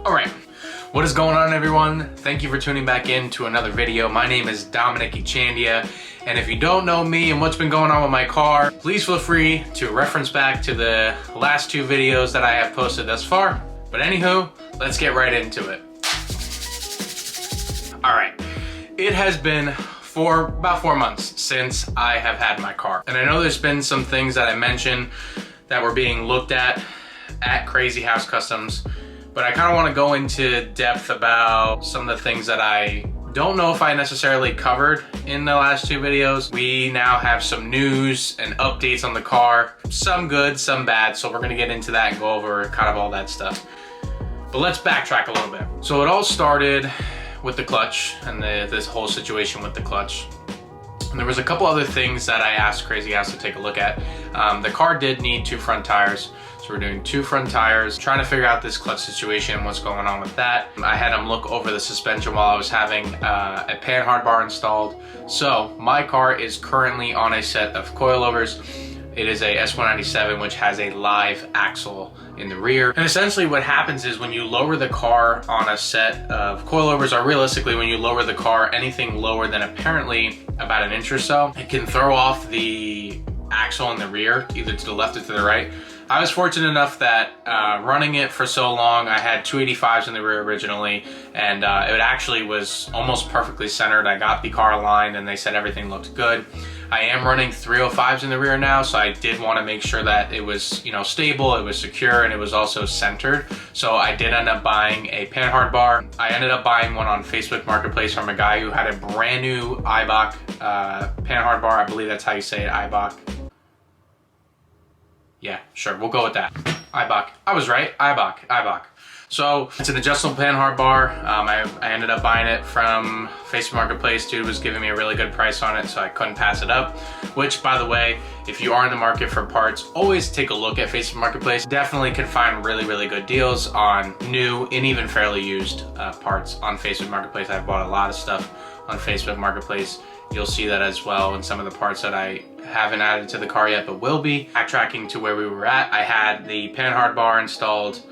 Alright, what is going on, everyone? Thank you for tuning back in to another video. My name is Dominic Echandia, and if you don't know me and what's been going on with my car, please feel free to reference back to the last two videos that I have posted thus far. But anywho, let's get right into it. Alright, it has been for about 4 months since I have had my car. And I know there's been some things that I mentioned that were being looked at Crazy House Customs, but I kind of want to go into depth about some of the things that I don't know if I necessarily covered in the last two videos. We now have some news and updates on the car, some good, some bad, so we're going to get into that and go over kind of all that stuff. But let's backtrack a little bit. So it all started with the clutch and this whole situation with the clutch. And there was a couple other things that I asked Crazy House to take a look at. The car did need 2 front tires. So we're doing 2 front tires, trying to figure out this clutch situation, what's going on with that. I had him look over the suspension while I was having a Panhard bar installed. So my car is currently on a set of coilovers. It is a S197, which has a live axle in the rear. And essentially what happens is when you lower the car on a set of coilovers, or realistically when you lower the car anything lower than apparently about an inch or so, it can throw off the axle in the rear, either to the left or to the right. I was fortunate enough that running it for so long, I had 285s in the rear originally, and it actually was almost perfectly centered. I got the car aligned and they said everything looked good. I am running 305s in the rear now, so I did want to make sure that it was, you know, stable, it was secure, and it was also centered. So I did end up buying a Panhard bar. I ended up buying one on Facebook Marketplace from a guy who had a brand new Eibach Panhard bar. I believe that's how you say it, Eibach. Yeah, sure, we'll go with that. Eibach. I was right, Eibach. So it's an adjustable Panhard bar. I ended up buying it from Facebook Marketplace. Dude was giving me a really good price on it, so I couldn't pass it up. Which, by the way, if you are in the market for parts, always take a look at Facebook Marketplace. Definitely can find really, really good deals on new and even fairly used parts on Facebook Marketplace. I've bought a lot of stuff on Facebook Marketplace. You'll see that as well in some of the parts that I haven't added to the car yet, but will be. Backtracking to where we were at, I had the Panhard bar installed.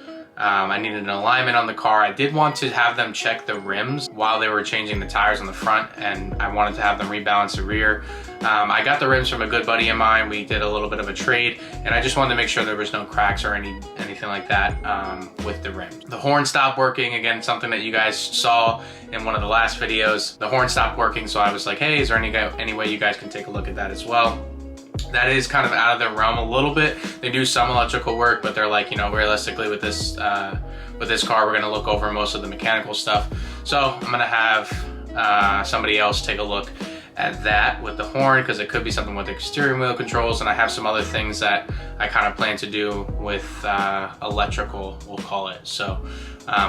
I needed an alignment on the car. I did want to have them check the rims while they were changing the tires on the front, and I wanted to have them rebalance the rear. I got the rims from a good buddy of mine. We did a little bit of a trade, and I just wanted to make sure there was no cracks or anything like that with the rims. The horn stopped working, again, something that you guys saw in one of the last videos. The horn stopped working, so I was like, hey, is there any way you guys can take a look at that as well? That is kind of out of their realm a little bit. They do some electrical work, but they're like, you know, realistically with this car, we're gonna look over most of the mechanical stuff. So I'm gonna have somebody else take a look at that with the horn, because it could be something with the steering wheel controls, and I have some other things that I kind of plan to do with electrical, we'll call it. So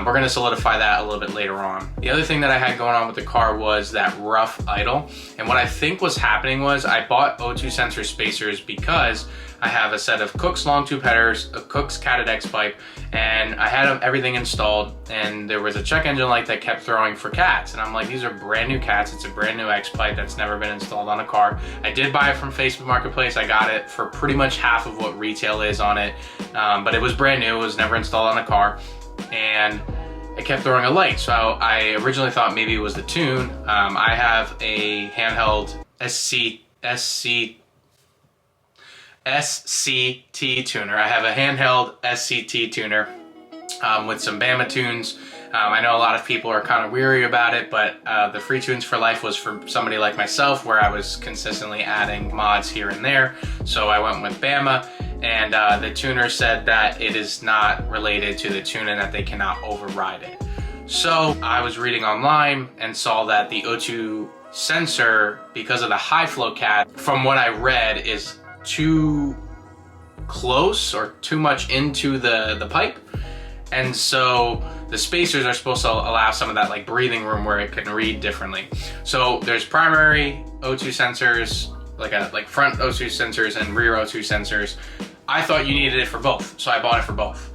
we're gonna solidify that a little bit later on. The other thing that I had going on with the car was that rough idle. And what I think was happening was I bought O2 sensor spacers because I have a set of Cook's long tube headers, a Cook's Cat X pipe, and I had everything installed, and there was a check engine light that kept throwing for cats. And I'm like, these are brand new cats. It's a brand new X pipe that's never been installed on a car. I did buy it from Facebook Marketplace. I got it for pretty much half of what retail is on it, but it was brand new. It was never installed on a car, and it kept throwing a light. So I originally thought maybe it was the tune. I have a handheld SCT tuner. I have a handheld SCT tuner with some Bama tunes. I know a lot of people are kind of weary about it, but the Free Tunes for Life was for somebody like myself, where I was consistently adding mods here and there. So I went with Bama, and the tuner said that it is not related to the tune and that they cannot override it. So I was reading online and saw that the O2 sensor, because of the high flow cat, from what I read, is too close or too much into the pipe. And so the spacers are supposed to allow some of that like breathing room where it can read differently. So there's primary O2 sensors, like front O2 sensors and rear O2 sensors. I thought you needed it for both, so I bought it for both.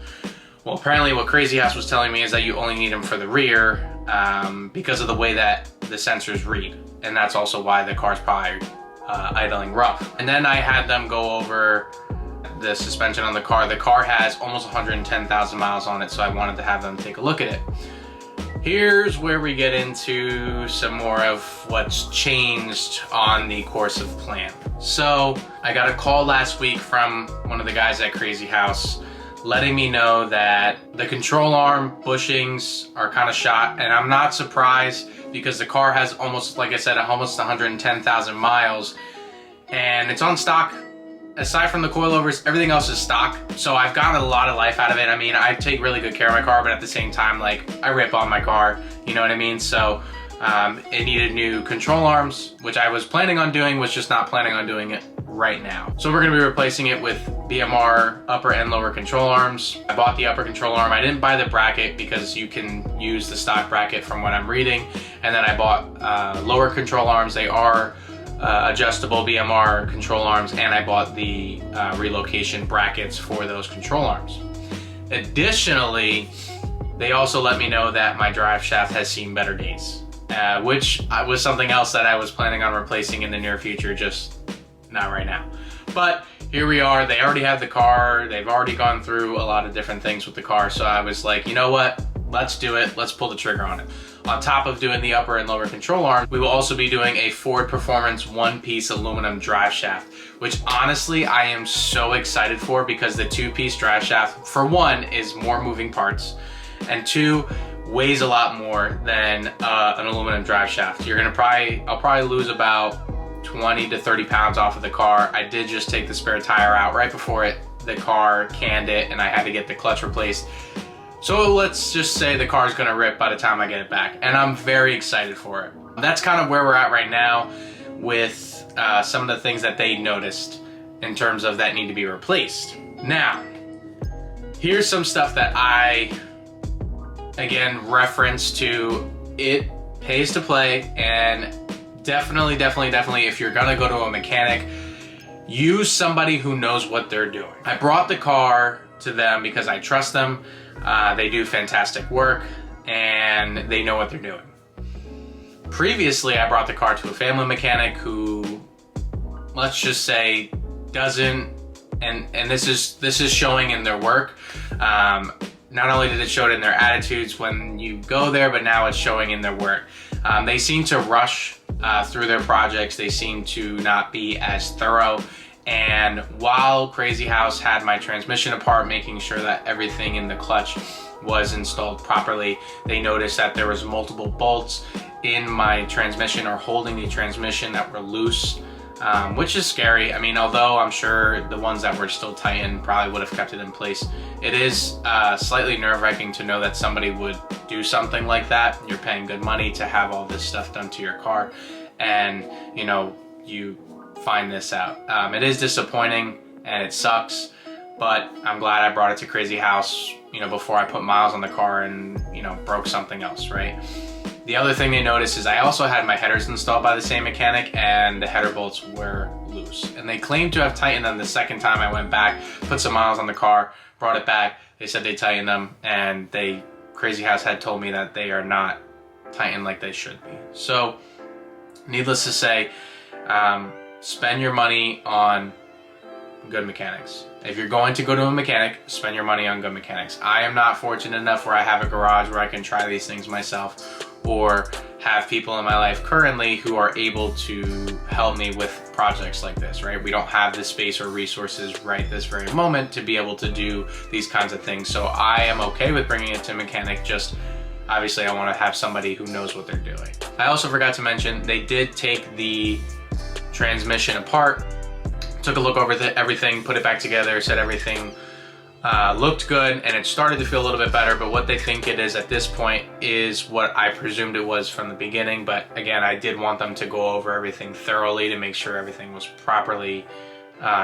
Well, apparently what Crazy House was telling me is that you only need them for the rear because of the way that the sensors read. And that's also why the car's probably idling rough. And then I had them go over the suspension on the car. The car has almost 110,000 miles on it, so I wanted to have them take a look at it. Here's where we get into some more of what's changed on the course of plan. So I got a call last week from one of the guys at Crazy House letting me know that the control arm bushings are kind of shot, and I'm not surprised because the car has almost, like I said, almost 110,000 miles, and it's on stock. Aside from the coilovers, everything else is stock. So I've gotten a lot of life out of it. I mean, I take really good care of my car, but at the same time, like, I rip on my car, you know what I mean? So it needed new control arms, which I was planning on doing, was just not planning on doing it right now. So we're gonna be replacing it with BMR upper and lower control arms. I bought the upper control arm. I didn't buy the bracket because you can use the stock bracket from what I'm reading. And then I bought lower control arms. They are adjustable BMR control arms, and I bought the relocation brackets for those control arms. Additionally, they also let me know that my drive shaft has seen better days, which was something else that I was planning on replacing in the near future, just not right now. But here we are. They already have the car. They've already gone through a lot of different things with the car, so I was like, you know what? Let's do it. Let's pull the trigger on it. On top of doing the upper and lower control arm, we will also be doing a Ford Performance one-piece aluminum drive shaft, which honestly I am so excited for, because the two-piece drive shaft, for one, is more moving parts, and two, weighs a lot more than an aluminum drive shaft. I'll probably lose about 20 to 30 pounds off of the car. I did just take the spare tire out right before the car canned it, and I had to get the clutch replaced. So let's just say the car's gonna rip by the time I get it back, and I'm very excited for it. That's kind of where we're at right now with some of the things that they noticed in terms of that need to be replaced. Now, here's some stuff that I, again, reference to. It pays to play, and definitely, if you're gonna go to a mechanic, use somebody who knows what they're doing. I brought the car to them because I trust them. They do fantastic work, and they know what they're doing. Previously, I brought the car to a family mechanic who, let's just say, doesn't, and this is showing in their work. Not only did it show it in their attitudes when you go there, but now it's showing in their work. They seem to rush through their projects. They seem to not be as thorough. And while Crazy House had my transmission apart, making sure that everything in the clutch was installed properly, they noticed that there was multiple bolts in my transmission, or holding the transmission, that were loose, which is scary. I mean, although I'm sure the ones that were still tightened probably would have kept it in place, it is slightly nerve-wracking to know that somebody would do something like that. You're paying good money to have all this stuff done to your car, and you find this out. It is disappointing and it sucks, but I'm glad I brought it to Crazy House, before I put miles on the car and, broke something else, right? The other thing they noticed is I also had my headers installed by the same mechanic, and the header bolts were loose. And they claimed to have tightened them the second time I went back, put some miles on the car, brought it back. They said they tightened them, and Crazy House had told me that they are not tightened like they should be. So, needless to say, spend your money on good mechanics. If you're going to go to a mechanic, spend your money on good mechanics. I am not fortunate enough where I have a garage where I can try these things myself, or have people in my life currently who are able to help me with projects like this, right? We don't have the space or resources right this very moment to be able to do these kinds of things. So I am okay with bringing it to a mechanic, just obviously I want to have somebody who knows what they're doing. I also forgot to mention, they did take the transmission apart, took a look over everything, put it back together, said everything looked good, and it started to feel a little bit better, but what they think it is at this point is what I presumed it was from the beginning. But again, I did want them to go over everything thoroughly to make sure everything was properly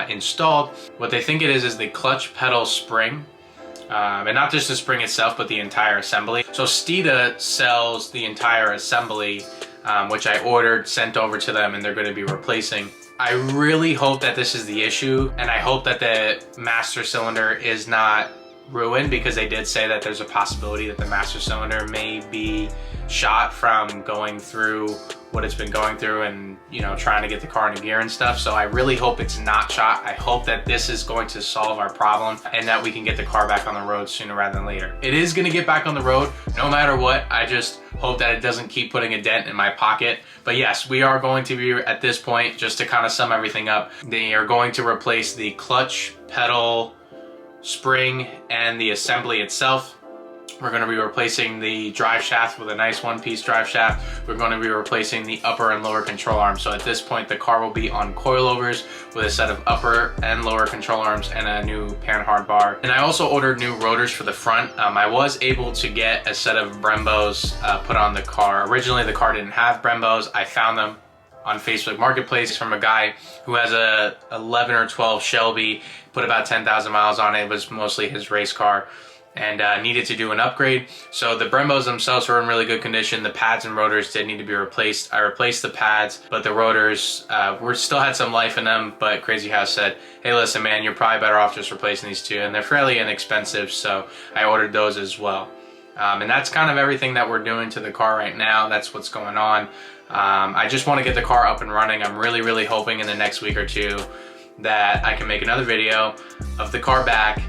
installed. What they think it is the clutch pedal spring, and not just the spring itself, but the entire assembly. So Steeda sells the entire assembly, which I ordered, sent over to them, and they're going to be replacing. I really hope that this is the issue, and I hope that the master cylinder is not ruined, because they did say that there's a possibility that the master cylinder may be shot from going through what it's been going through and, you know, trying to get the car into gear and stuff. So I really hope it's not shot. I hope that this is going to solve our problem and that we can get the car back on the road sooner rather than later. It is going to get back on the road no matter what. I just hope that it doesn't keep putting a dent in my pocket. But yes, we are going to be, at this point, just to kind of sum everything up, they are going to replace the clutch, pedal, spring, and the assembly itself. We're going to be replacing the drive shaft with a nice one-piece drive shaft. We're going to be replacing the upper and lower control arms. So at this point, the car will be on coilovers with a set of upper and lower control arms and a new Panhard bar. And I also ordered new rotors for the front. I was able to get a set of Brembos put on the car. Originally, the car didn't have Brembos. I found them on Facebook Marketplace from a guy who has a 11 or 12 Shelby, put about 10,000 miles on it. It was mostly his race car, and needed to do an upgrade. So the Brembos themselves were in really good condition. The pads and rotors did need to be replaced. I replaced the pads, but the rotors still had some life in them. But Crazy House said, hey, listen, man, you're probably better off just replacing these two, and they're fairly inexpensive, so I ordered those as well. And that's kind of everything that we're doing to the car right now. That's what's going on. I just want to get the car up and running. I'm really, really hoping in the next week or two that I can make another video of the car back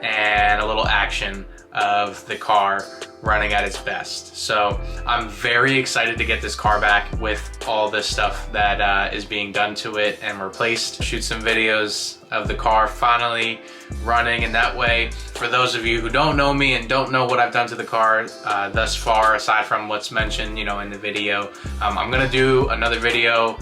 and a little action of the car running at its best. So I'm very excited to get this car back with all this stuff that is being done to it and replaced. Shoot some videos of the car finally running, and that way, for those of you who don't know me and don't know what I've done to the car thus far, aside from what's mentioned, you know, in the video, I'm gonna do another video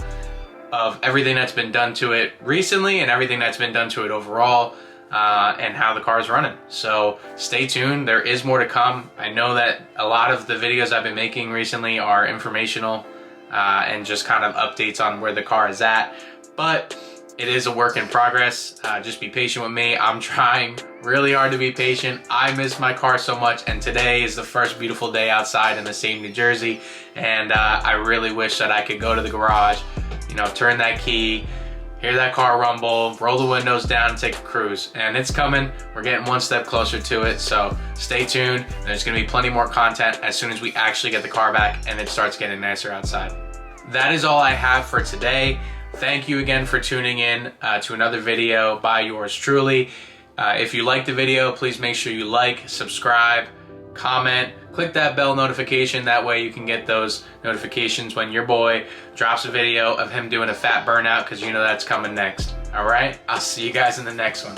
of everything that's been done to it recently and everything that's been done to it overall. And how the car is running. So stay tuned, there is more to come. I know that a lot of the videos I've been making recently are informational and just kind of updates on where the car is at, but it is a work in progress. Just be patient with me. I'm trying really hard to be patient. I miss my car so much, and today is the first beautiful day outside in the same New Jersey, and I really wish that I could go to the garage, you know, turn that key, hear that car rumble, roll the windows down, and take a cruise. And it's coming. We're getting one step closer to it, so stay tuned. There's gonna be plenty more content as soon as we actually get the car back and it starts getting nicer outside. That is all I have for today. Thank you again for tuning in to another video by yours truly. If you liked the video, please make sure you like, subscribe, comment, click that bell notification. That way you can get those notifications when your boy drops a video of him doing a fat burnout, because you know that's coming next. All right, I'll see you guys in the next one.